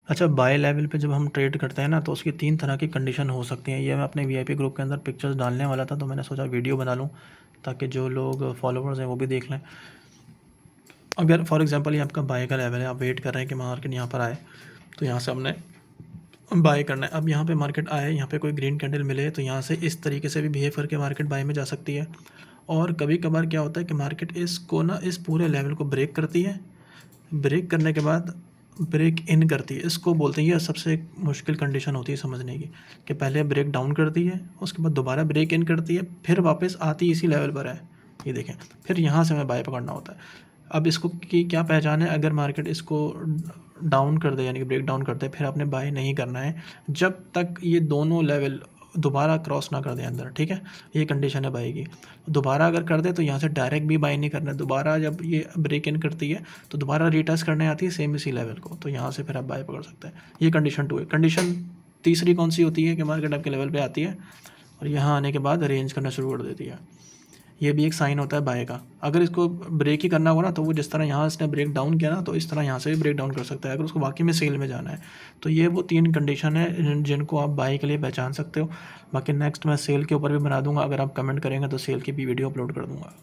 अच्छा, by level पे जब हम ट्रेड करते हैं ना, तो उसकी 3 तरह की कंडीशन हो सकती हैं। ये मैं अपने वीआईपी ग्रुप के अंदर पिक्चर्स डालने वाला था, तो मैंने सोचा वीडियो बना लूँ ताकि जो लोग फॉलोवर्स हैं वो भी देख लें। अगर फॉर एग्जांपल ये आपका बाय का लेवल है, आप वेट कर रहे हैं कि मार्केट यहाँ पर आए, तो यहाँ से हमने बाय करना है। अब यहाँ पे मार्केट आए, यहाँ पे कोई ग्रीन कैंडल मिले, तो यहाँ से इस तरीके से भी बिहेव करके मार्केट बाय में जा सकती है। और कभी कभार क्या होता है कि मार्केट इसको ना, इस पूरे लेवल को ब्रेक करती है, ब्रेक करने के बाद ब्रेक इन करती है। इसको बोलते हैं, ये सबसे एक मुश्किल कंडीशन होती है समझने की, कि पहले ब्रेक डाउन करती है, उसके बाद दोबारा ब्रेक इन करती है, फिर वापस आती इसी लेवल पर है। ये देखें, फिर यहाँ से हमें बाय पकड़ना होता है। अब इसको की क्या पहचान है, अगर मार्केट इसको डाउन कर दे, यानी कि ब्रेक डाउन कर दे, फिर आपने बाय नहीं करना है जब तक ये दोनों लेवल दोबारा क्रॉस ना कर दे अंदर, ठीक है। ये कंडीशन है बाय की। दोबारा अगर कर दे तो यहाँ से डायरेक्ट भी बाय नहीं करना है। दोबारा जब ये ब्रेक इन करती है तो दोबारा रीटेस्ट करने आती है सेम इसी लेवल को, तो यहाँ से फिर आप बाय पकड़ सकते हैं। ये कंडीशन 2 है। कंडीशन तीसरी कौन सी होती है कि मार्केट आपके लेवल पे आती है और यहाँ आने के बाद रेंज करना शुरू कर देती है। ये भी एक साइन होता है बाय का। अगर इसको ब्रेक ही करना होगा ना, तो वो जिस तरह यहाँ इसने ब्रेक डाउन किया ना, तो इस तरह यहाँ से भी ब्रेक डाउन कर सकता है अगर उसको वाकई में सेल में जाना है। तो ये वो 3 कंडीशन है जिनको आप बाय के लिए पहचान सकते हो। बाकी नेक्स्ट मैं सेल के ऊपर भी बना दूंगा, अगर आप कमेंट करेंगे तो सेल की भी वीडियो अपलोड कर दूंगा।